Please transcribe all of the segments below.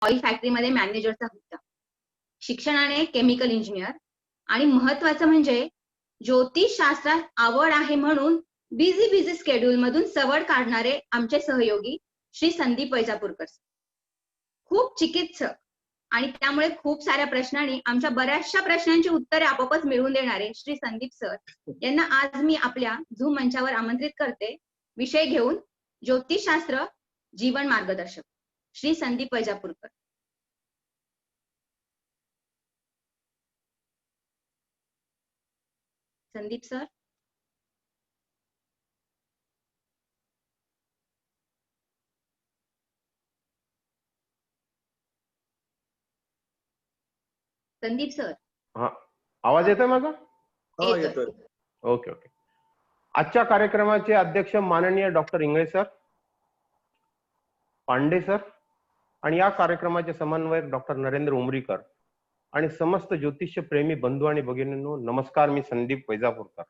Oil फॅक्टरीमध्ये मॅनेजरचा होता. शिक्षणाने केमिकल इंजिनियर आणि महत्वाचं म्हणजे ज्योतिषशास्त्रात आवड आहे म्हणून बिझी स्केड्यूल मधून सवड काढणारे आमचे सहयोगी श्री संदीप वैजापूरकर. खूप चिकित्सक आणि त्यामुळे खूप साऱ्या प्रश्नांनी आमच्या बऱ्याचशा प्रश्नांची उत्तरे आपोआपच मिळवून देणारे श्री संदीप सर यांना आज मी आपल्या झूम मंचावर आमंत्रित करते. विषय घेऊन ज्योतिषशास्त्र जीवन मार्गदर्शक श्री संदीप वैजापूरकर. संदीप सर. संदीप सर. हा, आवाज येतोय माझा? हो येतोय. Okay okay. आजच्या कार्यक्रमाचे अध्यक्ष माननीय doctor Ingale sir, Pande sir आणि या कार्यक्रमाचे समन्वयक डॉक्टर नरेंद्र उमरीकर आणि समस्त ज्योतिष्य प्रेमी बंधू आणि भगिनींनो नमस्कार. मी संदीप वैजापूरकर.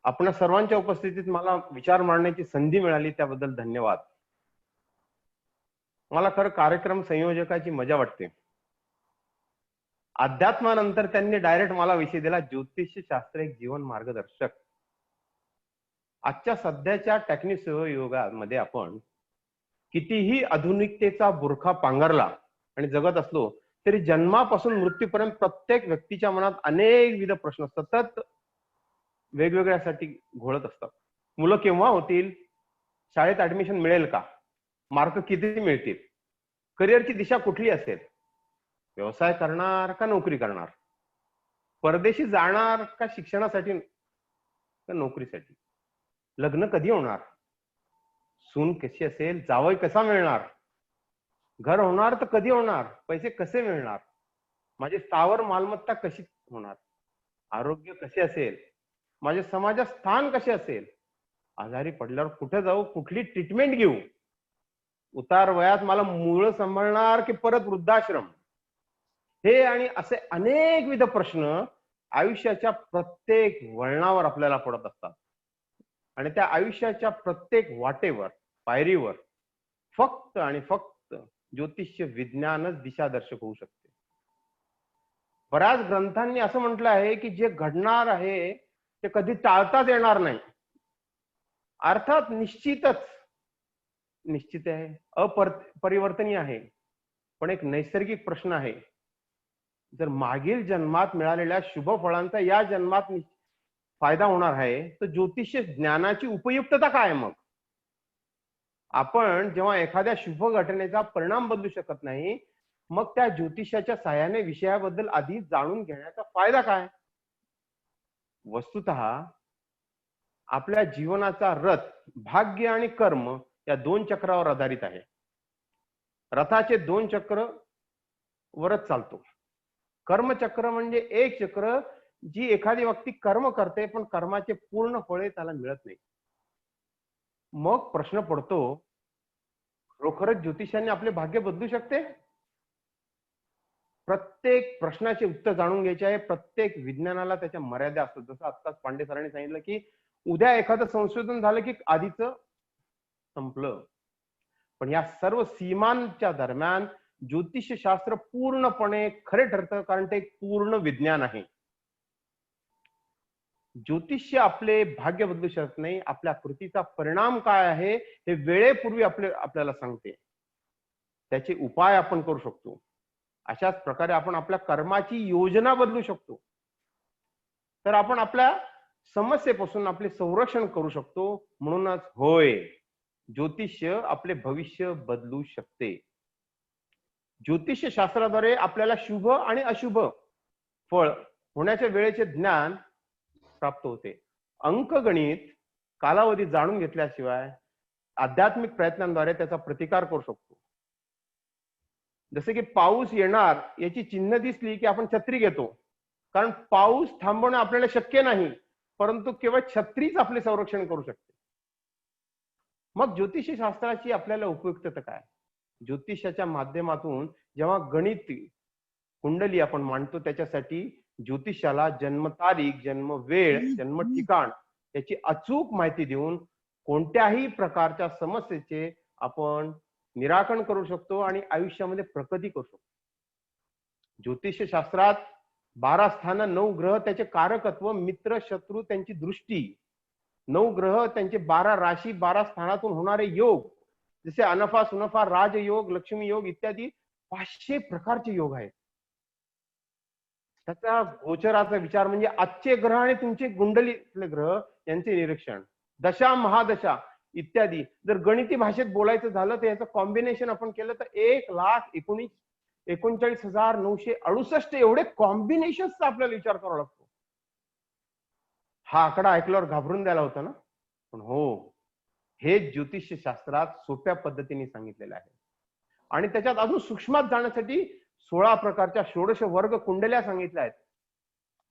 आपल्या सर्वांच्या उपस्थितीत मला विचार मांडण्याची संधी मिळाली त्याबद्दल धन्यवाद. मला खरं कार्यक्रम संयोजकाची मजा वाटते. अध्यात्मानंतर त्यांनी डायरेक्ट मला विषय दिला ज्योतिषशास्त्र एक जीवन मार्गदर्शक. आजच्या सध्याच्या टेक्निक युगामध्ये आपण कितीही आधुनिकतेचा बुरखा पांघरला आणि जगत असलो तरी जन्मापासून मृत्यूपर्यंत प्रत्येक व्यक्तीच्या मनात अनेकविध प्रश्न सतत वेगवेगळ्यासाठी घोळत असतात. मुलं केव्हा होतील, शाळेत ऍडमिशन मिळेल का, मार्क किती मिळतील, करिअरची दिशा कुठली असेल, व्यवसाय करणार का नोकरी करणार, परदेशी जाणार का शिक्षणासाठी का नोकरीसाठी, लग्न कधी होणार, सून कशी असेल, जावई कसा मिळणार, घर होणार तर कधी होणार, पैसे कसे मिळणार, माझी स्थावर मालमत्ता कशी होणार, आरोग्य कसे असेल, माझ्या समाजात स्थान कसे असेल, आजारी पडल्यावर कुठे जाऊ, कुठली ट्रीटमेंट घेऊ, उतार वयात मला मुलं सांभाळणार की परत वृद्धाश्रम, हे आणि असे अनेकविध प्रश्न आयुष्याच्या प्रत्येक वळणावर आपल्याला पडत असतात. आणि त्या आयुष्याच्या प्रत्येक वाटेवर, पायरीवर फक्त आणि फक्त ज्योतिष्य विज्ञानच दिशादर्शक होऊ शकते. बऱ्याच ग्रंथांनी असं म्हटलं आहे की जे घडणार आहे ते कधी टाळताच येणार नाही. अर्थात निश्चित आहे, अपरिवर्तनीय आहे. पण एक नैसर्गिक प्रश्न आहे, जर मागील जन्मात मिळालेल्या शुभ फळांचा या जन्मात फायदा होणार आहे तर ज्योतिष ज्ञानाची उपयुक्तता काय? मग आपण जेव्हा एखाद्या शुभ घटनेचा परिणाम बदलू शकत नाही, मग त्या ज्योतिषाच्या साहाय्याने विषयाबद्दल आधी जाणून घेण्याचा फायदा काय? वस्तुतः आपल्या जीवनाचा रथ भाग्य आणि कर्म या दोन चक्रावर आधारित आहे. रथाचे दोन चक्र वरच चालतो. कर्मचक्र म्हणजे एक चक्र जी एखादी व्यक्ती कर्म करते पण कर्माचे पूर्ण फळे त्याला मिळत नाही. मग प्रश्न पडतो, खरोखरच ज्योतिषाने आपले भाग्य बदलू शकते? प्रत्येक प्रश्नाचे उत्तर जाणून घ्यायचे आहे. प्रत्येक विज्ञानाला त्याच्या मर्यादा असतात. जसं आत्ताच पांडे सरांनी सांगितलं की उद्या एखादं संशोधन झालं की आधीच संपलं. पण या सर्व सीमांच्या दरम्यान ज्योतिषशास्त्र पूर्णपणे खरे ठरतं, कारण ते एक पूर्ण विज्ञान आहे. ज्योतिष्य आपले भाग्य बदलू शकत नाही. आपल्या कृतीचा परिणाम काय आहे हे वेळेपूर्वी आपल्याला सांगते. त्याचे उपाय आपण करू शकतो. अशाच प्रकारे आपण आपल्या कर्माची योजना बदलू शकतो. तर आपण आपल्या समस्येपासून आपले संरक्षण करू शकतो. म्हणूनच होय, ज्योतिष्य आपले भविष्य बदलू शकते. ज्योतिष्य शास्त्राद्वारे आपल्याला शुभ आणि अशुभ फळ होण्याच्या वेळेचे ज्ञान प्राप्त होते. अंकगणित कालावधी जाणून घेतल्याशिवाय आध्यात्मिक प्रयत्नांद्वारे त्याचा प्रतिकार करू शकतो. जसे की पाऊस येणार याची चिन्ह दिसली की आपण छत्री घेतो, कारण पाऊस थांबवणं आपल्याला शक्य नाही, परंतु केवळ छत्रीच आपले संरक्षण करू शकते. मग ज्योतिषी शास्त्राची आपल्याला उपयुक्तता काय? ज्योतिषाच्या माध्यमातून जेव्हा गणित कुंडली आपण मांडतो, त्याच्यासाठी ज्योतिषाला जन्मतारीख, जन्म वेळ, जन्म ठिकाण याची अचूक माहिती देऊन कोणत्याही प्रकारच्या समस्येचे आपण निराकरण करू शकतो आणि आयुष्यामध्ये प्रगती करू शकतो. ज्योतिष्य शास्त्रात 12 स्थान, 9 ग्रह, त्याचे कारकत्व, मित्र शत्रू, त्यांची दृष्टी, 9 ग्रह, त्यांचे 12 राशी, 12 स्थानातून होणारे योग, जसे अनफा सुनफा, राजयोग, लक्ष्मी योग इत्यादी 500 प्रकारचे योग आहेत. त्याचा गोचराचा विचार म्हणजे आजचे ग्रह आणि तुमचे कुंडलीतले ग्रह यांचे निरीक्षण, दशा, महादशा इत्यादी. जर गणिती भाषेत बोलायचं झालं तर याचं कॉम्बिनेशन आपण केलं तर 1,39,968 एवढे कॉम्बिनेशन्सचा आपल्याला विचार करावा लागतो. हा आकडा ऐकल्यावर घाबरून द्यायला होता ना, पण हो, हे ज्योतिष्य शास्त्रात सोप्या पद्धतीने सांगितलेलं आहे. आणि त्याच्यात अजून सूक्ष्मात जाण्यासाठी 16 प्रकारच्या षोडश वर्ग कुंडल्या सांगितल्या आहेत.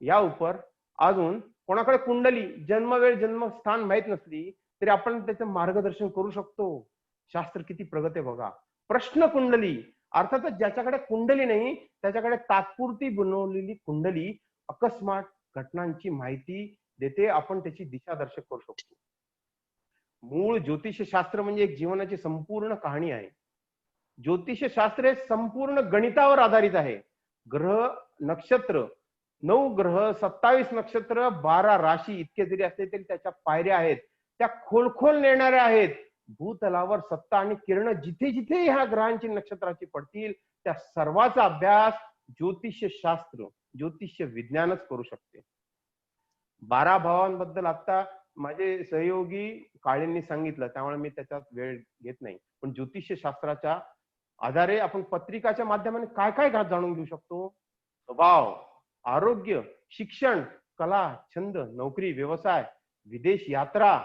या उपर अजून कोणाकडे कुंडली, जन्मवेळ, जन्मस्थान माहित नसली तरी आपण त्याचं मार्गदर्शन करू शकतो. शास्त्र किती प्रगत आहे बघा. प्रश्न कुंडली, अर्थातच ज्याच्याकडे कुंडली नाही त्याच्याकडे तात्पुरती बनवलेली कुंडली अकस्मात घटनांची माहिती देते. आपण त्याची दिशादर्शक करू शकतो. मूळ ज्योतिष्य शास्त्र म्हणजे एक जीवनाची संपूर्ण कहाणी आहे. ज्योतिष्य शास्त्र हे संपूर्ण गणितावर आधारित आहे. ग्रह, नक्षत्र, 9 ग्रह, 27 नक्षत्र, 12 राशी इतके जरी असले तरी त्याच्या पायऱ्या आहेत, त्या खोल नेणाऱ्या आहेत. भूतलावर सत्ता आणि किरण जिथे जिथे ह्या ग्रहांची, नक्षत्राची पडतील त्या सर्वाचा अभ्यास ज्योतिष्य शास्त्र, ज्योतिष्य विज्ञानच करू शकते. 12 भावांबद्दल आता माझे सहयोगी काळेंनी सांगितलं, त्यामुळे मी त्याच्यात वेळ घेत नाही. पण ज्योतिष्य शास्त्राच्या आधारे आपण पत्रिकाच्या माध्यमाने काय काय जाणून घेऊ शकतो. स्वभाव, आरोग्य, शिक्षण, कला, छंद, नोकरी, व्यवसाय, विदेश यात्रा,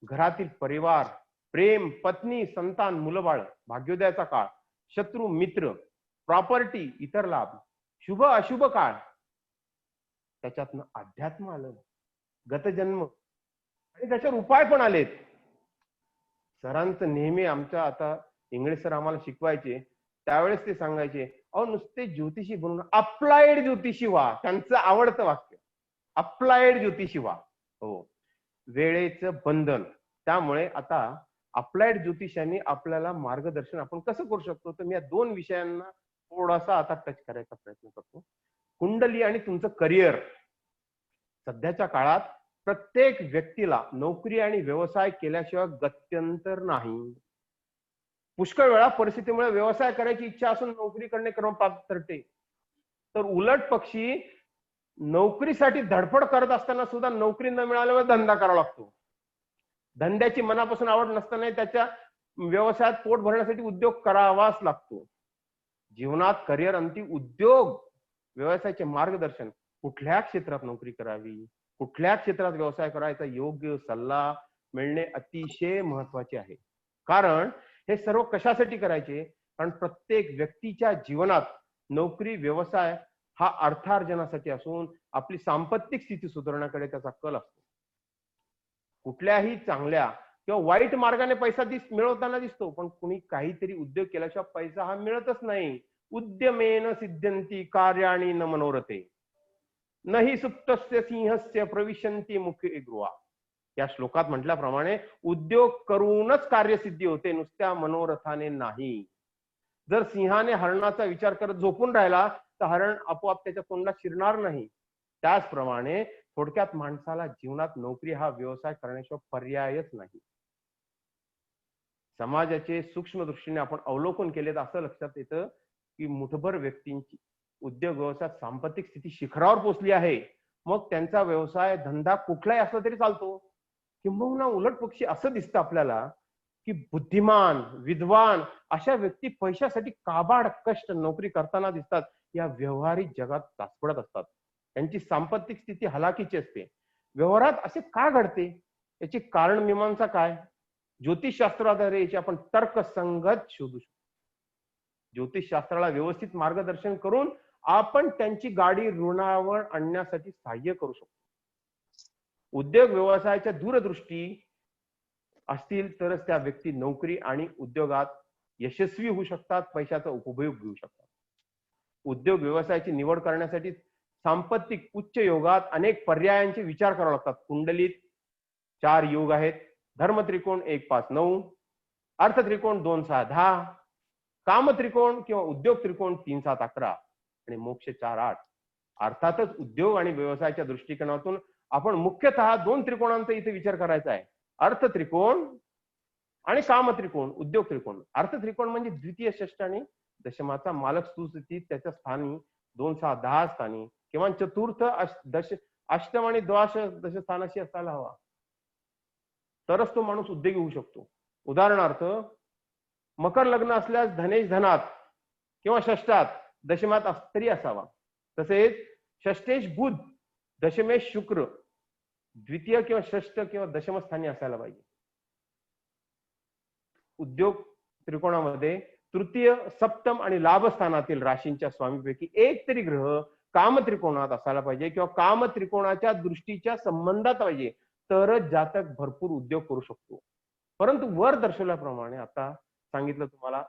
घरातील परिवार, प्रेम, पत्नी, संतान, मुलबाळ, भाग्योदयाचा काळ, शत्रू, मित्र, प्रॉपर्टी, इतर लाभ, शुभ अशुभ काळ, त्याच्यातनं अध्यात्म आलं, गतजन्म आणि त्याच्यावर उपाय पण आलेत. सरांचं नेहमी, आमच्या आता इंग्लिश सर आम्हाला शिकवायचे त्यावेळेस ते सांगायचे, अहो नुसते ज्योतिषी बनून अप्लाइड ज्योतिषी व्हा. त्यांचं आवडतं वाक्य, अप्लाइड ज्योतिषी व्हा. हो, वेळेचं बंधन. त्यामुळे आता अप्लाइड ज्योतिषांनी आपल्याला मार्गदर्शन आपण कसं करू शकतो, तर मी या 2 विषयांना थोडासा आता टच करायचा प्रयत्न करतो. कुंडली आणि तुमचं करिअर. सध्याच्या काळात प्रत्येक व्यक्तीला नोकरी आणि व्यवसाय केल्याशिवाय गत्यंतर नाही. पुष्कळ वेळा परिस्थितीमुळे व्यवसाय करायची इच्छा असून नोकरी करणे क्रमप्राप्त ठरते. तर उलट पक्षी नोकरीसाठी धडपड करत असताना सुद्धा नोकरी न मिळाल्यावर धंदा करावा लागतो. धंद्याची मनापासून आवड नसताना त्याच्या व्यवसायात पोट भरण्यासाठी उद्योग करावाच लागतो. जीवनात करिअर अंती उद्योग व्यवसायाचे मार्गदर्शन, कुठल्या क्षेत्रात नोकरी करावी, कुठल्या क्षेत्रात व्यवसाय करायचा, योग्य सल्ला मिळणे अतिशय महत्वाचे आहे. कारण हे सर्व कशासाठी करायचे, कारण प्रत्येक व्यक्तीच्या जीवनात नोकरी, व्यवसाय हा अर्थार्जनासाठी असून आपली सांपत्तिक स्थिती सुधारण्याकडे त्याचा कल असतो. कुठल्याही चांगल्या किंवा वाईट मार्गाने पैसा मिळवताना दिसतो, पण कुणी काहीतरी उद्योग केल्याशिवाय पैसा हा मिळतच नाही. उद्यमेन सिद्ध्यन्ति कार्याणि न मनोरथे, नहि सुप्तस्य सिंहस्य प्रविशन्ति मुखे गृहा. या श्लोकात म्हटल्याप्रमाणे उद्योग करूनच कार्यसिद्धी होते, नुसत्या मनोरथाने नाही. जर सिंहाने हरणाचा विचार करत झोपून राहिला तर हरण आपोआप त्याच्या तोंडात शिरणार नाही. त्याचप्रमाणे थोडक्यात माणसाला जीवनात नोकरी हा व्यवसाय करण्याशिवाय पर्यायच नाही. समाजाचे सूक्ष्म दृष्टीने आपण अवलोकन केले तर असं लक्षात येतं की मुठभर व्यक्तींची उद्योग व्यवसायात सांपत्तिक स्थिती शिखरावर पोहोचली आहे. मग त्यांचा व्यवसाय धंदा कुठलाही असला तरी चालतो. किंबहुना उलट पक्षी असं दिसतं आपल्याला की बुद्धिमान, विद्वान अशा व्यक्ती पैशासाठी काबाड कष्ट नोकरी करताना दिसतात. या व्यवहारिक जगात तासपडत असतात. त्यांची सांपत्तिक स्थिती हलाखीची असते. व्यवहारात असे का घडते, याची कारण मीमांसा काय, ज्योतिषशास्त्राद्वारे याची आपण तर्कसंगत शोधू शकतो. ज्योतिषशास्त्राला व्यवस्थित मार्गदर्शन करून आपण त्यांची गाडी रुळावर आणण्यासाठी सहाय्य करू शकतो. उद्योग व्यवसायाच्या दूरदृष्टी असतील तरच त्या व्यक्ती नोकरी आणि उद्योगात यशस्वी होऊ शकतात, पैशाचा उपभोग घेऊ शकतात. उद्योग व्यवसायाची निवड करण्यासाठी सांपत्तिक उच्च योगात अनेक पर्यायांचे विचार करावे लागतात. कुंडलीत 4 योग आहेत. धर्म त्रिकोण 1, 5, 9, अर्थ त्रिकोण 2, 6, 10, काम त्रिकोण किंवा उद्योग त्रिकोण 3, 7, 11 आणि मोक्ष 4, 8. अर्थातच उद्योग आणि व्यवसायाच्या दृष्टिकोनातून आपण मुख्यतः 2 त्रिकोणांचा इथे विचार करायचा आहे. अर्थ त्रिकोण आणि काम त्रिकोण, उद्योग त्रिकोण. अर्थ त्रिकोण म्हणजे द्वितीय षष्ठ आणि दशमाचा मालक सुस्थितीत त्याच्या स्थानी 2, 6, 10 स्थानी किंवा चतुर्थ अष्टम आणि द्वादश स्थानाशी असायला हवा, तरच तो माणूस उद्योगी होऊ शकतो. उदाहरणार्थ मकर लग्न असल्यास धनेश धनात किंवा षष्ठात दशमात तरी असावा. तसेच षष्ठेश बुध, दशमेश शुक्र द्वितीय किंवा षष्ठ किंवा दशम स्थानी असायला पाहिजे. उद्योग त्रिकोणामध्ये तृतीय, सप्तम आणि लाभ स्थानातील राशींच्या स्वामीपैकी एक तरी ग्रह काम त्रिकोणात असायला पाहिजे किंवा काम त्रिकोणाच्या दृष्टीच्या संबंधात पाहिजे, तरच जातक भरपूर उद्योग करू शकतो. परंतु वर दर्शवल्याप्रमाणे आता सांगितलं तुम्हाला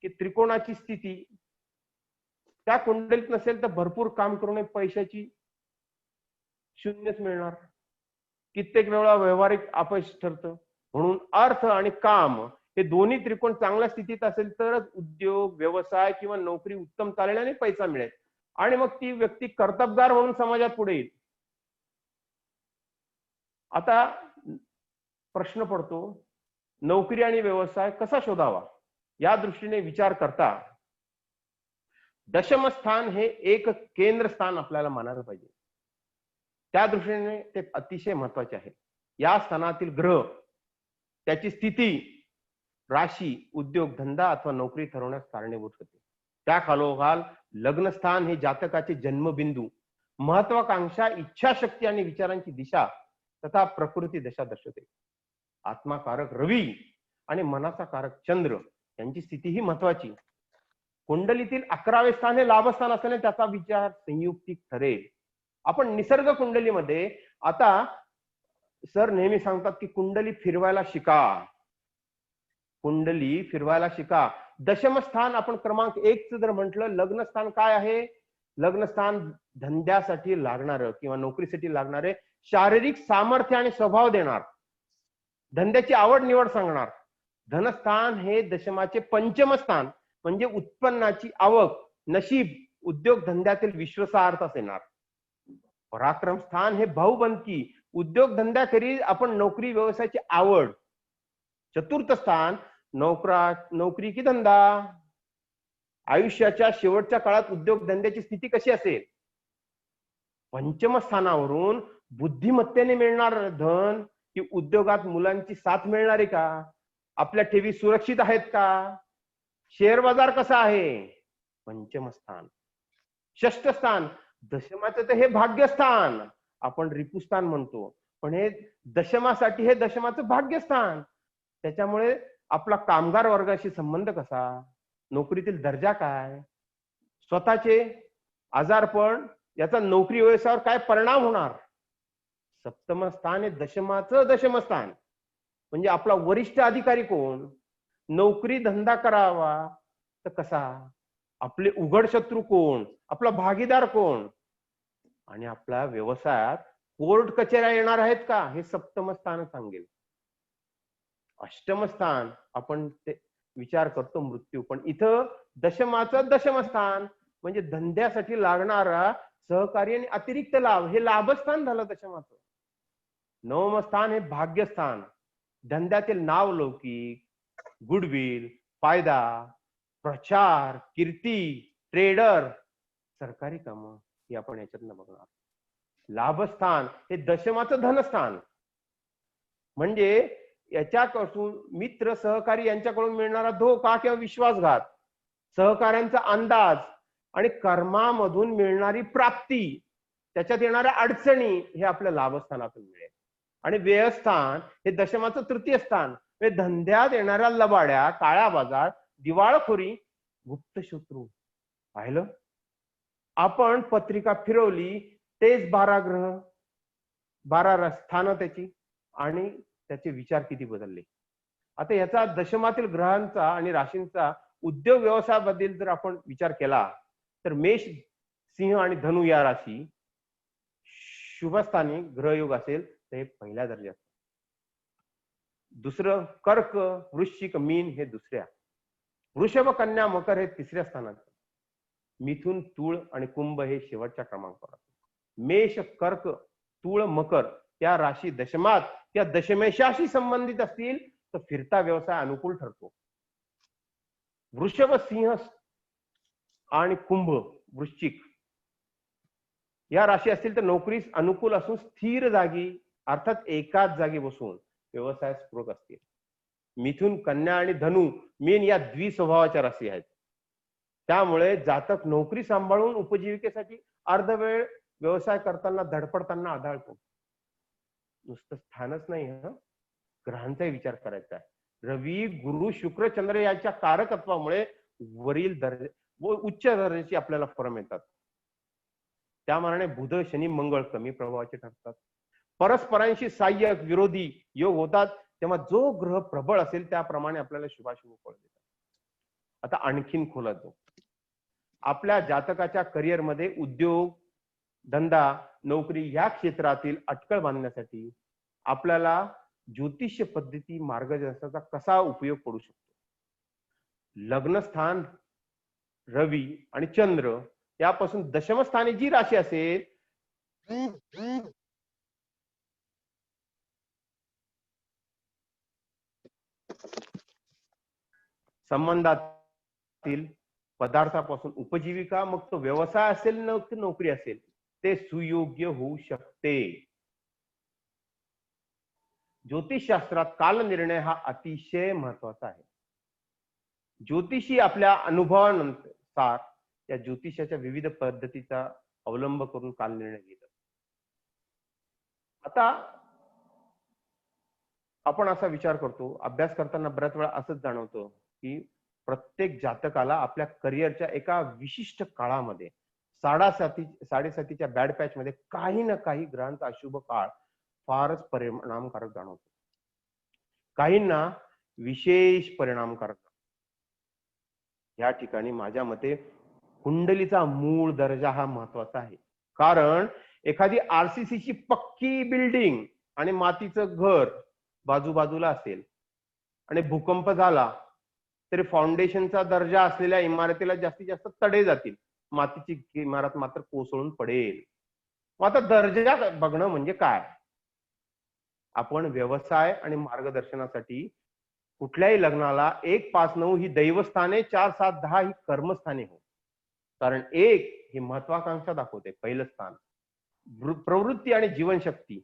की त्रिकोणाची स्थिती त्या कुंडलीत नसेल तर भरपूर काम करून पैशाची शून्यच मिळणार, कित्येक वेळा व्यावहारिक अपयश ठरतं. म्हणून अर्थ आणि काम हे दोन्ही त्रिकोण चांगल्या स्थितीत असेल तरच उद्योग, व्यवसाय किंवा नोकरी उत्तम चालण्याने पैसा मिळेल आणि मग ती व्यक्ती कर्तबगार म्हणून समाजात पुढे येईल. आता प्रश्न पडतो, नोकरी आणि व्यवसाय कसा शोधावा या दृष्टीने विचार करता दशम स्थान हे एक केंद्र स्थान आपल्याला मानायला पाहिजे. त्या दृष्टीने ते अतिशय महत्वाचे आहे. या स्थानातील ग्रह, त्याची स्थिती, राशी, उद्योग, धंदा अथवा नोकरी ठरवण्यास कारणीभूत होते. त्या खालोखाल लग्नस्थान हे जातकाचे जन्मबिंदू, महत्वाकांक्षा, इच्छाशक्ती आणि विचारांची दिशा तथा प्रकृती दशा दर्शवते. आत्माकारक रवी आणि मनाचा कारक चंद्र यांची स्थिती ही महत्वाची. कुंडलीतील 11वे स्थान हे लाभस्थान असल्याने त्याचा विचार संयुक्तिक ठरेल. आपण निसर्ग कुंडलीमध्ये आता सर नेहमी सांगतात की कुंडली फिरवायला शिका, कुंडली फिरवायला शिका. दशमस्थान आपण क्रमांक 1 जर म्हटलं, लग्नस्थान काय आहे? लग्नस्थान धंद्यासाठी लागणार किंवा नोकरीसाठी लागणारे शारीरिक सामर्थ्य आणि स्वभाव देणार, धंद्याची आवड निवड सांगणार. धनस्थान हे दशमाचे पंचम स्थान म्हणजे उत्पन्नाची आवक, नशीब, उद्योग धंद्यातील विश्वासार्हता येणार. पराक्रम स्थान हे भाऊबंदकी, उद्योग धंद्याखेरीज आपण नोकरी व्यवसायाची आवड. चतुर्थ स्थान नोकरी की धंदा, आयुष्याच्या शेवटच्या काळात उद्योग धंद्याची स्थिती कशी असेल. पंचम स्थानावरून बुद्धिमत्तेने मिळणार धन की उद्योगात मुलांची साथ मिळणार आहे का, आपल्या ठेवी सुरक्षित आहेत का, शेअर बाजार कसा आहे. पंचम स्थान. षष्ठ स्थान दशमाचं तर हे भाग्यस्थान, आपण रिपुस्थान म्हणतो, पण हे दशमासाठी हे दशमाचं भाग्यस्थान. त्याच्यामुळे आपला कामगार वर्गाशी संबंध कसा, नोकरीतील दर्जा काय, स्वतःचे आजारपण याचा नोकरी व्यवसायावर काय परिणाम होणार. सप्तम स्थान हे दशमाचं दशमस्थान म्हणजे आपला वरिष्ठ अधिकारी कोण, नोकरी धंदा करावा तर कसा, आपले उघड शत्रू कोण, आपला भागीदार कोण आणि आपल्या व्यवसायात कोर्ट कचेऱ्या येणार आहेत का, हे सप्तम स्थान सांगेल. अष्टम स्थान आपण ते विचार करतो मृत्यू, पण इथं दशमाचं दशमस्थान म्हणजे धंद्यासाठी लागणारा सहकार्य आणि अतिरिक्त लाभ, हे लाभस्थान झालं दशमाचं. नवम स्थान हे भाग्यस्थान, धंद्यातील नावलौकिक, गुडविल, फायदा, प्रचार, कीर्ती, ट्रेडर, सरकारी कामं हे आपण याच्यातनं बघणार. लाभस्थान हे दशमाचं धनस्थान म्हणजे याच्यापासून मित्र, सहकारी यांच्याकडून मिळणारा धोका किंवा विश्वासघात, सहकार्यांचा अंदाज आणि कर्मामधून मिळणारी प्राप्ती, त्याच्यात येणाऱ्या अडचणी हे आपल्या लाभस्थानातून मिळेल. आणि व्ययस्थान हे दशमाचं तृतीय स्थान, धंद्यात येणाऱ्या लबाड्या, काळा बाजार, दिवाळखोरी, गुप्त शत्रू. पाहिलं आपण पत्रिका फिरवली तेच 12 ग्रह, 12 स्थानं त्याची, आणि त्याचे विचार किती बदलले. आता याचा दशमातील ग्रहांचा आणि राशींचा उद्योग व्यवसायाबद्दल जर आपण विचार केला तर मेष, सिंह आणि धनु या राशी शुभस्थानी ग्रहयोग असेल तर हे पहिल्या दर्जात. दुसरं कर्क, वृश्चिक, मीन हे दुसऱ्या, वृषभ, कन्या, मकर हे तिसऱ्या स्थानात, मिथुन, तूळ आणि कुंभ हे शेवटच्या क्रमांकावर. मेष, कर्क, तूळ, मकर त्या राशी दशमात त्या दशमेशाशी संबंधित असतील तर फिरता व्यवसाय अनुकूल ठरतो. वृषभ, सिंह आणि कुंभ, वृश्चिक या राशी असतील तर नोकरीस अनुकूल असून स्थिर जागी अर्थात एकाच जागी बसून व्यवसायास पूरक असतील. मिथुन, कन्या आणि धनु, मीन या द्विस्वभावाच्या राशी आहेत. त्यामुळे जातक नोकरी सांभाळून उपजीविकेसाठी अर्धवेळ व्यवसाय करताना धडपडताना आढळतो. नुसतं स्थानच नाही, ग्रहांचाही विचार करायचा आहे. रवी, गुरु, शुक्र, चंद्र यांच्या कारकत्वामुळे वरील दर्जे व उच्च दर्जाची आपल्याला फळं मिळतात. त्यामानाने बुध, शनी, मंगळ कमी प्रभावाचे ठरतात. परस्परांशी सहाय्यक विरोधी योग होतात. तेव्हा जो ग्रह प्रबळ असेल त्याप्रमाणे आपल्याला शुभाशुभ फळ देतात. आता आणखीन खोलात जाऊ. आपल्या जातकाच्या करिअरमध्ये उद्योग, धंदा, नोकरी या क्षेत्रातील अटकळ बांधण्यासाठी आपल्याला ज्योतिष्य पद्धती मार्गदर्शनाचा कसा उपयोग पडू शकतो. लग्नस्थान रवी आणि चंद्र यापासून दशमस्थानी जी राशी असेल संबंधातील पदार्थापासून उपजीविका, मग तो व्यवसाय असेल न नोकरी असेल, ते सुयोग्य होऊ शकते. ज्योतिषशास्त्रात कालनिर्णय हा अतिशय महत्वाचा आहे. ज्योतिषी आपल्या अनुभवानुसार या ज्योतिषाच्या विविध पद्धतीचा अवलंब करून कालनिर्णय घेतात. आता आपण असा विचार करतो, अभ्यास करताना बऱ्याच वेळा असंच जाणवतं की प्रत्येक जातकाला आपल्या करिअरच्या एका विशिष्ट काळामध्ये साडेसातीच्या बॅड पॅच मध्ये काही ना काही ग्रहांचा अशुभ काळ फारच परिणामकारक जाणवतो. काहींना विशेष परिणामकारक. या ठिकाणी माझ्या मते कुंडलीचा मूळ दर्जा हा महत्वाचा आहे. कारण एखादी आरसीसीची पक्की बिल्डिंग आणि मातीचं घर बाजूबाजूला असेल आणि भूकंप झाला तरी फाउंडेशनचा दर्जा असलेल्या इमारतीला जास्तीत जास्त तडे जातील, मातीची इमारत मात्र कोसळून पडेल. मग आता दर्जा बघणं म्हणजे काय. आपण व्यवसाय आणि मार्गदर्शनासाठी कुठल्याही लग्नाला 1, 5, 9 ही दैवस्थाने, 4, 7, 10 ही कर्मस्थाने हो. कारण 1 ही महत्वाकांक्षा दाखवते, पहिलं स्थान प्रवृत्ती आणि जीवनशक्ती.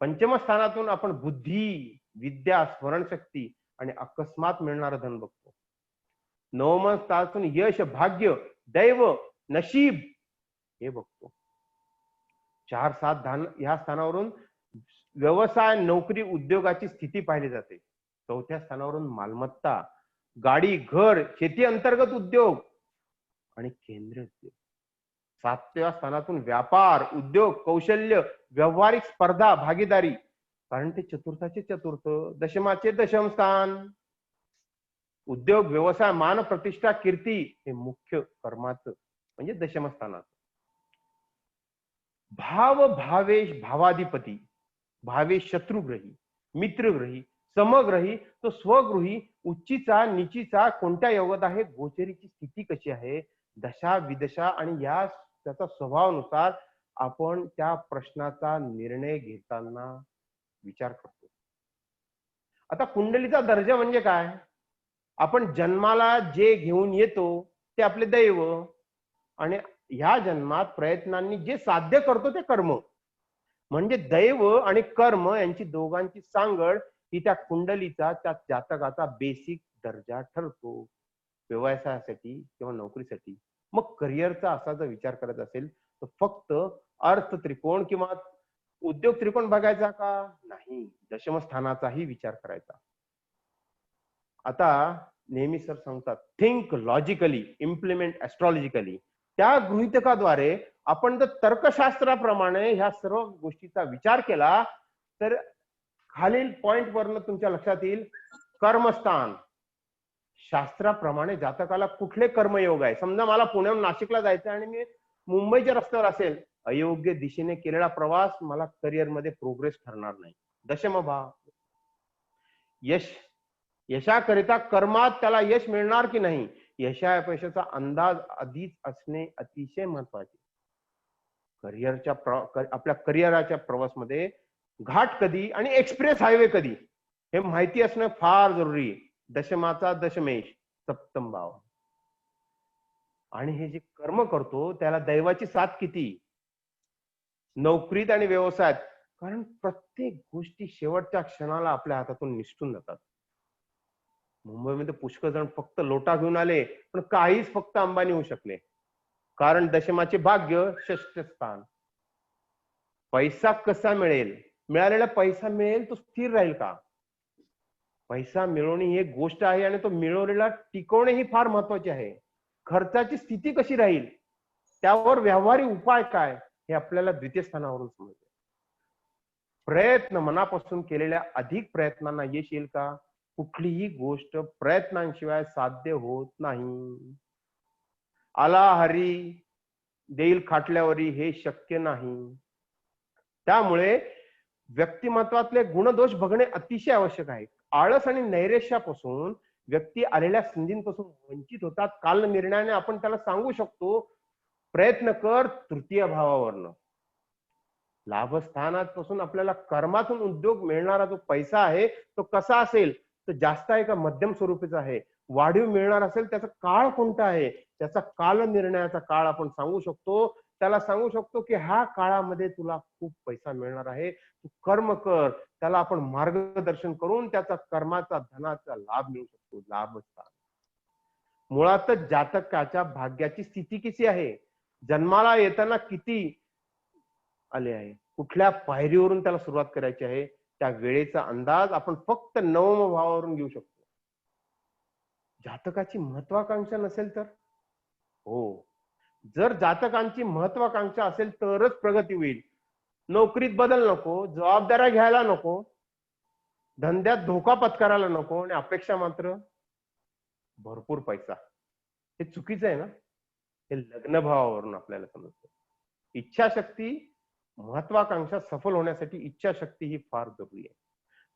पंचम स्थानातून आपण बुद्धी, विद्या, स्मरणशक्ती आणि अकस्मात मिळणारं धन बघतो. नवम स्थानातून यश, भाग्य, दैव, नशीब हे बघतो. 4, 7, 10 या स्थानावरून व्यवसाय, नोकरी, उद्योगाची स्थिती पाहिली जाते. चौथ्या स्थानावरून मालमत्ता, गाडी, घर, शेती अंतर्गत उद्योग आणि केंद्रीय उद्योग. 7व्या स्थानातून व्यापार, उद्योग, कौशल्य, व्यावहारिक स्पर्धा, भागीदारी. कारण ते चतुर्थाचे चतुर्थ, दशमाचे दशम स्थान. उद्योग, व्यवसाय, मान, प्रतिष्ठा, कीर्ती हे मुख्य कर्माचं म्हणजे दशम स्थानात. भाव, भावेश, भावाधिपती, भावेश शत्रुग्रही, मित्रग्रही, समग्रही, तो स्वगृही, उच्चीचा, नीचीचा कोणत्या योगात आहे, गोचरीची स्थिती कशी आहे, दशा, विदशा आणि या त्याचा स्वभावानुसार आपण त्या प्रश्नाचा निर्णय घेताना विचार करतो. आता कुंडलीचा दर्जा म्हणजे काय. आपण जन्माला जे घेऊन येतो ते आपले दैव आणि ह्या जन्मात प्रयत्नांनी जे साध्य करतो ते कर्म. म्हणजे दैव आणि कर्म यांची दोघांची सांगड ही त्या कुंडलीचा, त्या जातकाचा बेसिक दर्जा ठरतो व्यवसायासाठी किंवा नोकरीसाठी. मग करिअरचा असा जर विचार करत असेल तर फक्त अर्थ त्रिकोण किंवा उद्योग त्रिकोण बघायचा का, नाही, दशम स्थानाचाही विचार करायचा. आता नेहमी सर सांगतात थिंक लॉजिकली, इम्प्लिमेंट ऍस्ट्रॉलॉजिकली. त्या गृहीतकाद्वारे आपण जर तर्कशास्त्राप्रमाणे ह्या सर्व गोष्टीचा विचार केला तर खालील पॉइंट वरनं तुमच्या लक्षात येईल. कर्मस्थान, शास्त्राप्रमाणे जातकाला कुठले कर्मयोग आहे. समजा मला पुण्याहून नाशिकला जायचं आणि मी मुंबईच्या रस्त्यावर असेल, अयोग्य दिशेने केलेला प्रवास मला करिअर मध्ये प्रोग्रेस ठरणार नाही. दशम भाव. यशाकरिता कर्मात त्याला यश मिळणार की नाही, यशापयशाचा अंदाज आधीच असणे अतिशय महत्वाचे. आपल्या करिअराच्या प्रवासमध्ये घाट कधी आणि एक्सप्रेस हायवे कधी हे माहिती असणं फार जरुरी आहे. दशमाचा दशमेश सप्तम भाव. आणि हे जे कर्म करतो त्याला दैवाची साथ किती, नोकरीत आणि व्यवसायात. कारण प्रत्येक गोष्टी शेवटच्या क्षणाला आपल्या हातातून निसटून जातात. मुंबईमध्ये पुष्कळ जण फक्त लोटा घेऊन आले पण काहीच फक्त अंबानी होऊ शकले, कारण दशमाचे भाग्य षष्ठ स्थान. पैसा कसा मिळेल, मिळालेला पैसा मिळेल तो स्थिर राहील का, पैसा मिळवणे ही एक गोष्ट आहे आणि तो मिळवलेला टिकवणे ही फार महत्वाचे आहे. खर्चाची स्थिती कशी राहील, त्यावर व्यवहारी उपाय काय, हे आपल्याला द्वितीय स्थानावरून समजते. प्रयत्न मनापासून केलेल्या अधिक प्रयत्नांना यश येईल का, कुठलीही गोष्ट प्रयत्नांशिवाय साध्य होत नाही. आला हरी देईल खाटल्यावरी हे शक्य नाही. त्यामुळे व्यक्तिमत्वातले गुणदोष बघणे अतिशय आवश्यक आहे. आळस आणि नैराश्यापासून व्यक्ती आलेल्या संधींपासून वंचित होतात. काल निर्णयाने आपण त्याला सांगू शकतो प्रयत्न कर तृतीय भावावरनं. लाभस्थानापासून आपल्याला कर्मातून उद्योग मिळणारा जो पैसा आहे तो कसा असेल, तो जास्त आहे का मध्यम स्वरूपीचा आहे, वाढीव मिळणार असेल त्याचा काळ कोणता आहे, त्याचा काल निर्णयाचा काळ आपण सांगू शकतो. त्याला सांगू शकतो की ह्या काळामध्ये तुला खूप पैसा मिळणार आहे, तू कर्म कर. त्याला आपण मार्गदर्शन करून त्याचा कर्माचा धनाचा लाभ मिळू शकतो. लाभस्थान मुळातच जातकाच्या भाग्याची स्थिती कशी आहे, जन्माला येताना किती आले आहे, कुठल्या पायरीवरून त्याला सुरुवात करायची आहे, त्या वेळेचा अंदाज आपण फक्त नवम भावावरून घेऊ शकतो. जातकाची महत्वाकांक्षा नसेल तर, हो, जर जातकांची महत्वाकांक्षा असेल तरच प्रगती होईल. नोकरीत बदल नको, जबाबदाऱ्या घ्यायला नको, धंद्यात धोका पत्करायला नको आणि अपेक्षा मात्र भरपूर पैसा. हे चुकीचं आहे ना. हे लग्न भावावरून आपल्याला समजतं. इच्छाशक्ती, महत्वाकांक्षा सफल होण्यासाठी इच्छाशक्ती ही फार जरुरी आहे.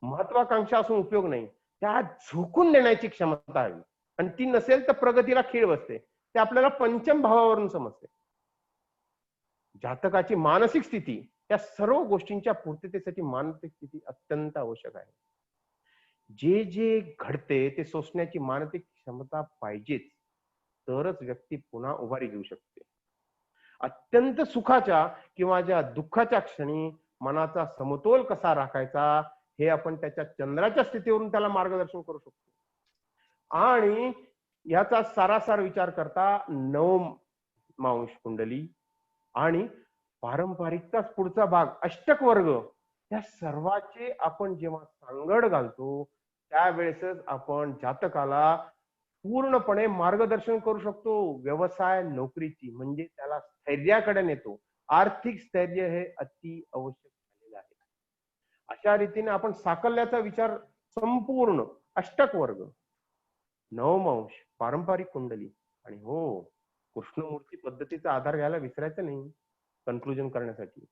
महत्वाकांक्षा असून उपयोग नाही, त्या झोकून देण्याची क्षमता हवी आणि ती नसेल तर प्रगतीला खीळ बसते. ते आपल्याला पंचम भावावरून समजते. जातकाची मानसिक स्थिती, या सर्व गोष्टींच्या पूर्ततेसाठी मानसिक स्थिती अत्यंत आवश्यक आहे. जे जे घडते ते सोसण्याची मानसिक क्षमता पाहिजेच, तरच व्यक्ती पुन्हा उभारी घेऊ शकते. अत्यंत सुखाच्या किंवा ज्या दुःखाच्या क्षणी मनाचा समतोल कसा राखायचा हे आपण त्याच्या चंद्राच्या स्थितीवरून त्याला मार्गदर्शन करू शकतो. आणि याचा सारासार विचार करता नवमांश कुंडली आणि पारंपरिकताच पुढचा भाग अष्टक वर्ग, या सर्वाचे आपण जेव्हा सांगड घालतो त्यावेळेसच आपण जातकाला पूर्णपणे मार्गदर्शन करू शकतो. व्यवसाय नोकरीची म्हणजे त्याला स्थैर्याकडे नेतो. आर्थिक स्थैर्य हे अति आवश्यक झालेलं आहे. अशा रीतीने आपण साकल्याचा विचार संपूर्ण अष्टक वर्ग, नवमांश, पारंपरिक कुंडली आणि हो कृष्णमूर्ती पद्धतीचा आधार घ्यायला विसरायचं नाही कन्क्लुजन करण्यासाठी.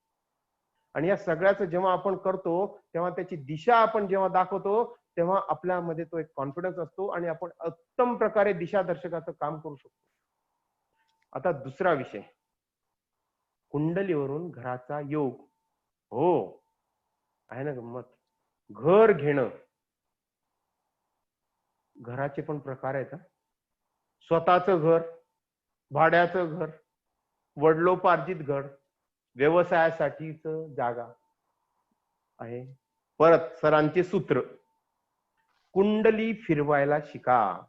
आणि या सगळ्याचं जेव्हा आपण करतो तेव्हा त्याची दिशा आपण जेव्हा दाखवतो तेव्हा आपल्यामध्ये तो एक कॉन्फिडन्स असतो आणि आपण उत्तम प्रकारे दिशादर्शकाचं काम करू शकतो. आता दुसरा विषय, कुंडलीवरून घराचा योग. हो आहे ना गंमत. घर घेणं, घराचे पण प्रकार आहेत. स्वतःचं घर, भाड्याचं घर, वडिलोपार्जित घर, व्यवसायासाठीच जागा आहे. परत सरांचे सूत्र, कुंडली फिरवायला शिका.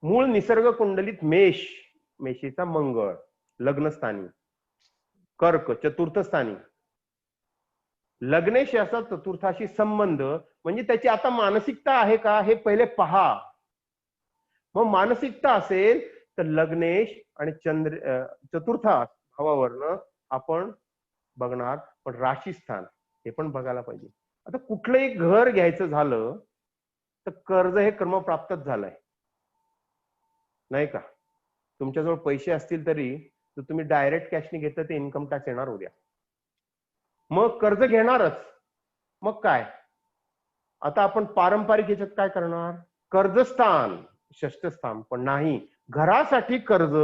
मूळ निसर्ग कुंडलीत मेष, मेषेचा मंगळ लग्नस्थानी, कर्क चतुर्थ स्थानी, लग्नेश असा चतुर्थाशी संबंध म्हणजे त्याची आता मानसिकता आहे का हे पहिले पहा. मग मानसिकता असेल तर लग्नेश आणि चतुर्थ भावावरनं आपण बघणार, पण राशीस्थान हे पण बघायला पाहिजे. आता कुठलंही घर घ्यायचं झालं तर कर्ज हे क्रमप्राप्तच झालंय नाही का. तुमच्याजवळ पैसे असतील तरी तर तुम्ही डायरेक्ट कॅशने घेतलं ते इन्कम टॅक्स येणार उद्या, मग कर्ज घेणारच. मग काय, आता आपण पारंपरिक याच्यात काय करणार, कर्जस्थान षष्ठस्थान, पण नाही, घरासाठी कर्ज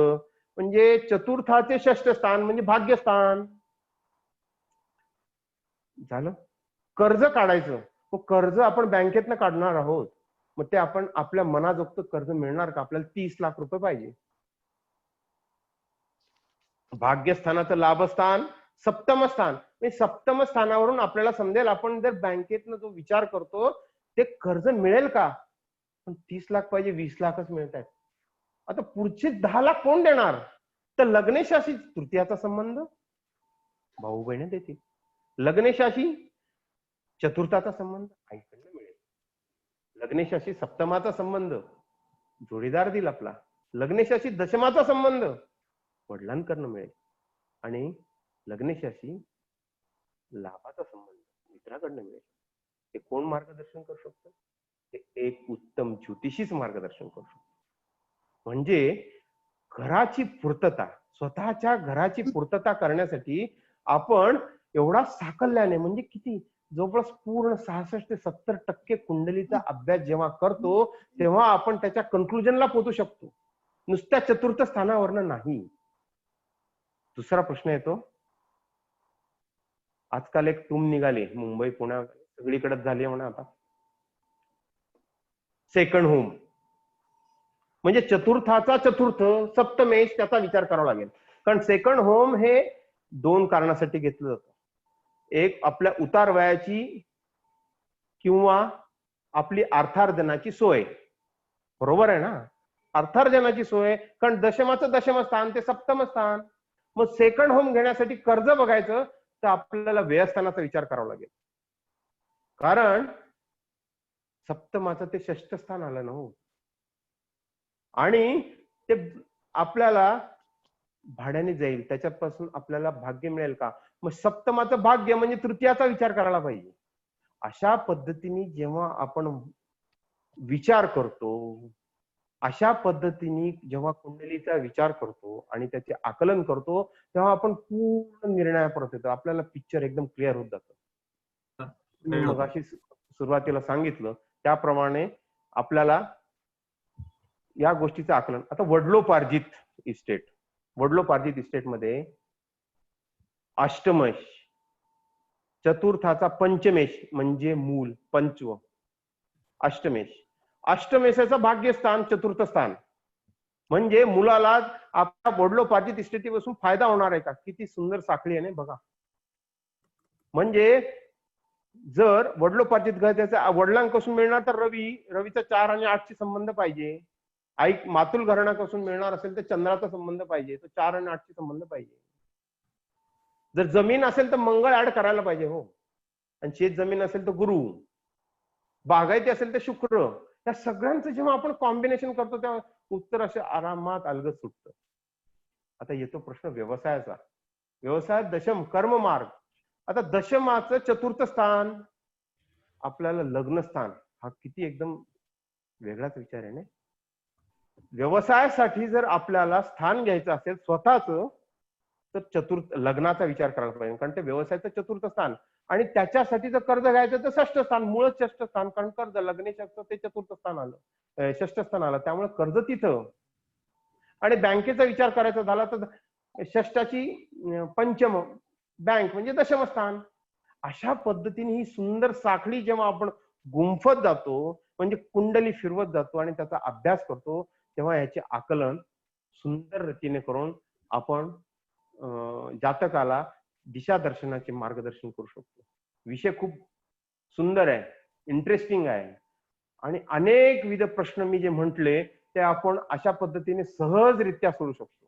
म्हणजे चतुर्थाचे षष्ठस्थान म्हणजे भाग्यस्थान झालं. कर्ज काढायचं, मग कर्ज आपण बँकेतनं काढणार आहोत, मग ते आपण आपल्या मनाजोगतं कर्ज मिळणार का, आपल्याला 30 लाख रुपये पाहिजे. भाग्यस्थानाचं लाभस्थान सप्तम स्थान, सप्तम स्थानावरून आपल्याला समजेल आपण जर बँकेतनं जो विचार करतो ते कर्ज मिळेल का, पण 30 लाख पाहिजे, 20 लाखच मिळत आहेत. आता पुढचे 10 लाख कोण देणार, तर लग्नेशाशी तृतीयाचा संबंध भाऊ बहिणी देतील, लग्नेशाशी चतुर्थाचा संबंध आईकडनं मिळेल, लग्नेशाशी सप्तमाचा संबंध जोडीदार देईल आपला, लग्नेशाशी दशमाचा संबंध वडिलांकडनं मिळेल, आणि लग्नेशाशी लाभाचा संबंध मित्राकडनं मिळेल. ते कोण मार्गदर्शन करू शकतं, ते एक उत्तम ज्योतिषीच मार्गदर्शन करू शकतो. म्हणजे घराची पूर्तता, स्वतःच्या घराची पूर्तता करण्यासाठी आपण एवढा साकल्याने, म्हणजे किती, जवळपास पूर्ण 66 ते 70% कुंडलीचा अभ्यास जेव्हा करतो तेव्हा आपण त्याच्या कन्क्लुजनला पोहोचू शकतो, नुसत्या चतुर्थ स्थानावरनं नाही. दुसरा प्रश्न येतो, आजकाल एक टूम निघाली, मुंबई पुण्या सगळीकडेच झाली म्हणा आता, सेकंड होम, म्हणजे चतुर्थाचा चतुर्थ सप्तमेश त्याचा विचार करावा लागेल. कारण सेकंड होम हे 2 कारणासाठी घेतलं जातं. एक आपल्या उतार वयाची किंवा आपली अर्थार्जनाची सोय, बरोबर आहे ना, अर्थार्जनाची सोय, कारण दशमाचं दशम स्थान ते सप्तम स्थान. मग सेकंड होम घेण्यासाठी कर्ज बघायचं तर आपल्याला व्ययस्थानाचा विचार करावा लागेल, कारण सप्तमाचं ते षष्ठ स्थान आलं ना हो, आणि ते आपल्याला भाड्याने जाईल, त्याच्यापासून आपल्याला भाग्य मिळेल का, मग सप्तमाचं भाग्य म्हणजे तृतीयाचा विचार करायला पाहिजे. अशा पद्धतीने जेव्हा आपण विचार करतो, अशा पद्धतीने जेव्हा कुंडलीचा विचार करतो आणि त्याचे आकलन करतो, तेव्हा आपण पूर्ण निर्णयापर्यंत येतो, आपल्याला पिक्चर एकदम क्लिअर होत जातं. मी मगाशी सुरुवातीला सांगितलं त्याप्रमाणे आपल्याला या गोष्टीचं आकलन. आता वडलोपार्जित इस्टेट, वडलोपार्जित इस्टेट मध्ये अष्टमेश, चतुर्थाचा पंचमेश म्हणजे मूल पंचव, अष्टमेश, अष्टमेशाचं भाग्यस्थान चतुर्थ स्थान, म्हणजे मुलाला आपल्या वडलोपार्जित इस्टेटीपासून फायदा होणार आहे का, किती सुंदर साखळी आहे ना बघा. म्हणजे जर वडलोपार्जित घर त्याचा वडिलांपासून मिळणार तर रवीचा 4 आणि 8 शी संबंध पाहिजे, आई मातुल घराण्यापासून मिळणार असेल तर चंद्राचा संबंध पाहिजे, तो 4 आणि 8 शी संबंध पाहिजे. जर जमीन असेल तर मंगळ ऍड करायला पाहिजे हो, आणि शेत जमीन असेल तर गुरु, बागायती असेल तर शुक्र, या सगळ्यांचं जेव्हा आपण कॉम्बिनेशन करतो तेव्हा उत्तर असे आरामात अलगद सुटतं. आता येतो प्रश्न व्यवसायाचा. व्यवसायात दशम कर्म मार्ग. आता दशमाचं चतुर्थ स्थान आपल्याला लग्नस्थान, हा किती एकदम वेगळाच विचार आहे ना. व्यवसायासाठी जर आपल्याला स्थान घ्यायचं असेल स्वतःच तर चतुर्थ लग्नाचा विचार करायला पाहिजे, कारण ते व्यवसायाचं चतुर्थ स्थान, आणि त्याच्यासाठी जर कर्ज घ्यायचं तर षष्ठ स्थान, मूळच षष्ठ स्थान, कारण कर्ज लग्नेशाचं ते चतुर्थ स्थान आलं, षष्ठ स्थान आलं, त्यामुळे कर्ज तिथं. आणि बँकेचा विचार करायचा झाला तर षष्ठाची पंचम बँक म्हणजे दशम स्थान. अशा पद्धतीने ही सुंदर साखळी जेव्हा आपण गुंफत जातो, म्हणजे कुंडली फिरवत जातो आणि त्याचा अभ्यास करतो, तेव्हा याचे आकलन सुंदर रीतीने करून आपण जातकाला दिशादर्शनाचे मार्गदर्शन करू शकतो. विषय खूप सुंदर आहे, इंटरेस्टिंग आहे, आणि अनेक विविध प्रश्न मी जे म्हटले ते आपण अशा पद्धतीने सहजरित्या सोडू शकतो.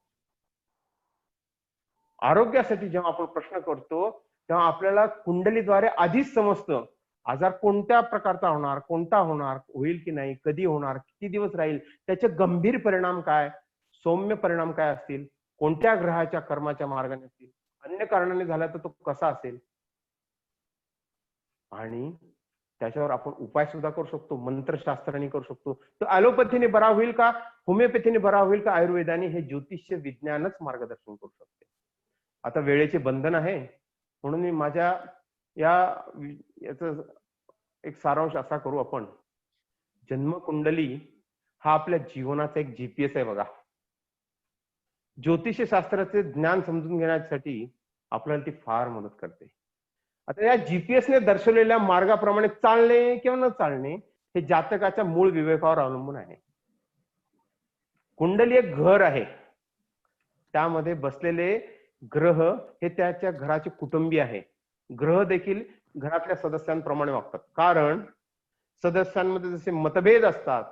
आरोग्यासाठी जेव्हा आपण प्रश्न करतो तेव्हा आपल्याला कुंडलीद्वारे आधीच समजतं आजार कोणत्या प्रकारचा होणार, कोणता होणार, होईल की नाही, कधी होणार, किती दिवस राहील, त्याचे गंभीर परिणाम काय, सौम्य परिणाम काय असतील, कोणत्या ग्रहाच्या कर्माच्या मार्गाने असतील, अन्य कारणाने झाला तर तो कसा असेल, आणि त्याच्यावर आपण उपाय सुद्धा करू शकतो, मंत्रशास्त्राने करू शकतो. तर ॲलोपॅथीने बरा होईल का, होमिओपॅथीने बरा होईल का, आयुर्वेदाने, हे ज्योतिष्य विज्ञानच मार्गदर्शन करू शकते. आता वेळेचे बंधन आहे म्हणून मी माझ्या याचं एक सारांश असा करू आपण, जन्मकुंडली हा आपल्या जीवनाचा एक जीपीएस आहे बघा. ज्योतिषशास्त्राचे ज्ञान समजून घेण्यासाठी आपल्याला ती फार मदत करते. आता या जीपीएसने दर्शवलेल्या मार्गाप्रमाणे चालणे किंवा न चालणे हे जातकाच्या मूळ विवेकावर अवलंबून आहे. कुंडली एक घर आहे, त्यामध्ये बसलेले ग्रह हे त्याच्या घराचे कुटुंबीय आहे. ग्रह देखील घरातल्या सदस्यांप्रमाणे वागतात, कारण सदस्यांमध्ये जसे मतभेद असतात,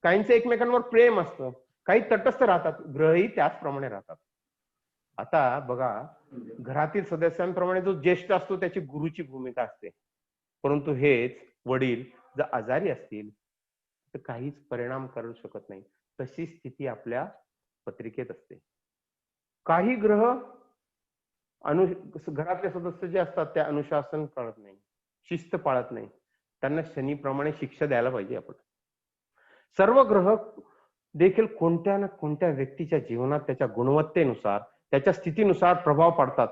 काहींचे एकमेकांवर प्रेम असतं, काही तटस्थ राहतात, ग्रहही त्याचप्रमाणे राहतात. आता बघा, घरातील सदस्यांप्रमाणे जो ज्येष्ठ असतो त्याची गुरुची भूमिका असते, परंतु हेच वडील जर आजारी असतील तर काहीच परिणाम करू शकत नाही. तशी स्थिती आपल्या पत्रिकेत असते. काही ग्रह घरातले सदस्य जे असतात त्या अनुशासन पाळत नाही, शिस्त पाळत नाही, त्यांना शनीप्रमाणे शिक्षा द्यायला पाहिजे आपण. सर्व ग्रह देखील कोणत्या ना कोणत्या व्यक्तीच्या जीवनात त्याच्या गुणवत्तेनुसार, त्याच्या स्थितीनुसार प्रभाव पाडतात.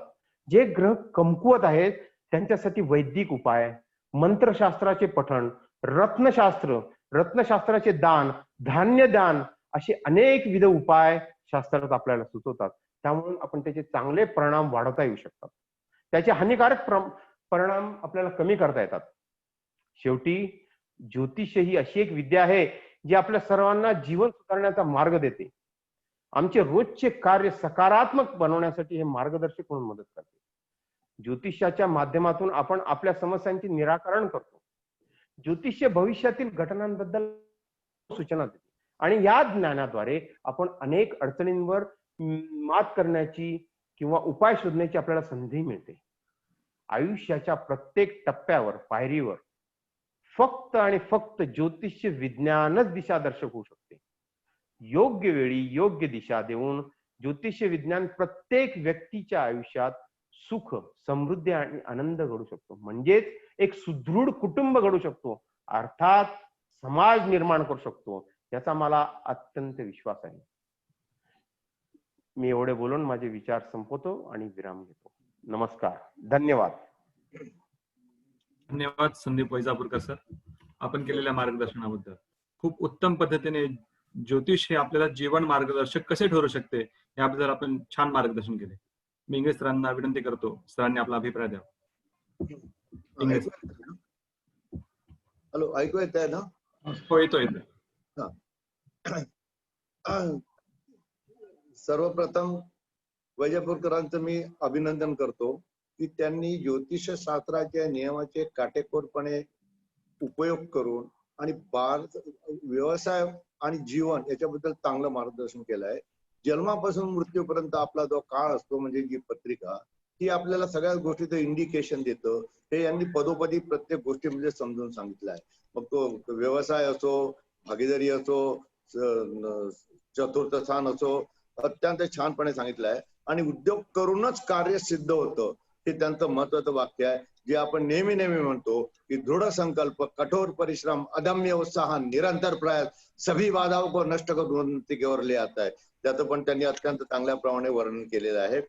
जे ग्रह कमकुवत आहेत त्यांच्यासाठी वैदिक उपाय, मंत्रशास्त्राचे पठण, रत्नशास्त्राचे दान, धान्य दान असे अनेक विध उपाय शास्त्रात आपल्याला सुचवतात. त्यामुळे आपण त्याचे चांगले परिणाम वाढवता येऊ शकतात, त्याचे हानिकारक परिणाम आपल्याला कमी करता येतात. शेवटी ज्योतिष ही अशी एक विद्या आहे जी आपल्या सर्वांना जीवन सुधारण्याचा मार्ग देते. आमचे रोजचे कार्य सकारात्मक बनवण्यासाठी हे मार्गदर्शक म्हणून मदत करते. ज्योतिषाच्या माध्यमातून आपण आपल्या समस्यांचे निराकरण करतो. ज्योतिष भविष्यातील घटनांबद्दल सूचना देते आणि या ज्ञानाद्वारे आपण अनेक अडचणींवर मात करण्याची किंवा उपाय शोधण्याची आपल्याला संधी मिळते. आयुष्याच्या प्रत्येक टप्प्यावर, पायरीवर फक्त आणि फक्त ज्योतिष विज्ञानच दिशादर्शक होऊ शकते. योग्य वेळी योग्य दिशा देऊन ज्योतिष विज्ञान प्रत्येक व्यक्तीच्या आयुष्यात सुख, समृद्धी आणि आनंद घडू शकतो. म्हणजेच एक सुदृढ कुटुंब घडू शकतो, अर्थात समाज निर्माण करू शकतो, याचा मला अत्यंत विश्वास आहे. मी एवढे बोलून माझे विचार संपवतो आणि विराम घेतो. नमस्कार, धन्यवाद. धन्यवाद संदीप वैजापूरकर सर, आपण केलेल्या मार्गदर्शनाबद्दल. खूप उत्तम पद्धतीने ज्योतिष हे आपल्याला जीवन मार्गदर्शक कसे ठरू शकते याबद्दल आपण छान मार्गदर्शन केले. मी इंग्रज सरांना विनंती करतो, सरांनी आपला अभिप्राय द्यावा. इंग्रज. हॅलो, ऐकू येत आहे ना? हो, येतोय. सर्वप्रथम वैजापूरकरांचं मी अभिनंदन करतो की त्यांनी ज्योतिष शास्त्राच्या नियमाचे काटेकोरपणे उपयोग करून आणि व्यवसाय आणि जीवन याच्याबद्दल चांगलं मार्गदर्शन केलं आहे. जन्मापासून मृत्यूपर्यंत आपला जो काळ असतो म्हणजे जी पत्रिका, ती आपल्याला सगळ्या गोष्टीचं इंडिकेशन देतं. हे यांनी पदोपदी प्रत्येक गोष्टीमध्ये समजून सांगितलं आहे. मग तो व्यवसाय असो, भागीदारी असो, चतुर्थ स्थान असो, अत्यंत छानपणे सांगितलं आहे. आणि उद्योग करूनच कार्य सिद्ध होतं हे त्यांचं महत्वाचं वाक्य आहे, जे आपण नेहमी नेहमी म्हणतो की दृढ संकल्प, कठोर परिश्रम, अदम्य उत्साह, निरंतर प्रयास, सभी बाधाओं को नष्ट करून उन्नति की ओर ले आता है. त्याचं पण त्यांनी अत्यंत चांगल्या प्रमाणे वर्णन केलेलं आहे.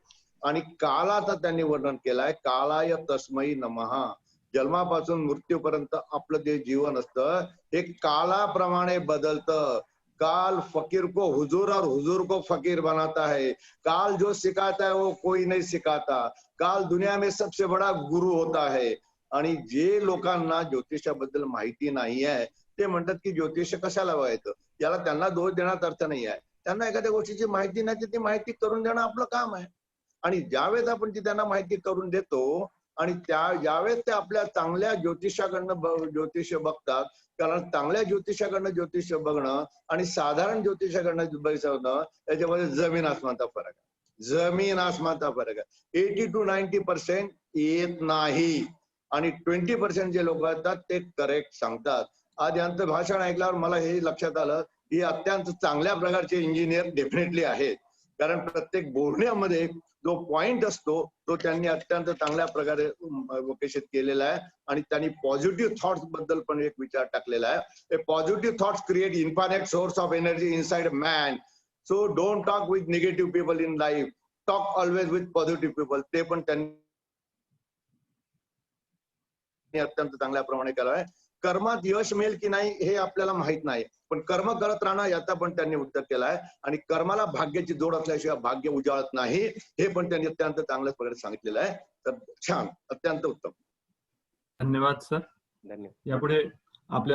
आणि कालाचं त्यांनी वर्णन केलं आहे, कालाय तस्मै नमः. जन्मापासून मृत्यूपर्यंत आपलं जे जीवन असतं हे कालाप्रमाणे बदलतं. काल फकीर को हुजूर और हुजूर को फकीर बनाता है. काल जो सिखाता है वो कोई नहीं सिखाता. काल दुनिया में सबसे बड़ा गुरु होता है. आणि जे लोकांना ज्योतिषाबद्दल माहिती नाही आहे ते म्हणतात की ज्योतिष कशाला व्हायचं, याला त्यांना दोष देण्यात अर्थ नाही आहे. त्यांना एखाद्या गोष्टीची माहिती नाही तर ती माहिती करून देणं आपलं काम आहे. आणि ज्यावेळेस आपण ती त्यांना माहिती करून देतो आणि ज्यावेळेस ते आपल्या चांगल्या ज्योतिषाकडनं ज्योतिष बघतात, कारण चांगल्या ज्योतिषाकडनं ज्योतिष बघणं आणि साधारण ज्योतिषाकडनं बघणं याच्यामध्ये जमीन आसमानचा फरक आहे. जमीन आसमानचा फरक आहे. 80 to 90% येत नाही आणि 20% जे लोक असतात ते करेक्ट सांगतात. आज यांचं भाषण ऐकल्यावर मला हे लक्षात आलं की अत्यंत चांगल्या प्रकारचे इंजिनियर डेफिनेटली आहेत, कारण प्रत्येक बोलण्यामध्ये जो पॉइंट असतो तो त्यांनी अत्यंत चांगल्या प्रकारे विकसित केलेला आहे. आणि त्यांनी पॉझिटिव्ह थॉट्स बद्दल पण एक विचार टाकलेला आहे. Positive thoughts create infinite source of energy inside man. So don't talk with negative people in life, talk always with positive people. ते पण त्यांनी अत्यंत चांगल्या प्रमाणे केलं आहे. कर्मात यश मिळेल की नाही हे आपल्याला माहित नाही, पण कर्म करत राहणं याचा पण त्यांनी उत्तर केलाय. आणि कर्माला भाग्याची जोड असल्याशिवाय भाग्य उजाळत नाही, हे पण त्यांनी अत्यंत चांगल्या प्रकारे सांगितलेलं आहे. तर छान, अत्यंत उत्तम. धन्यवाद सर. धन्यवाद. यापुढे आपल्या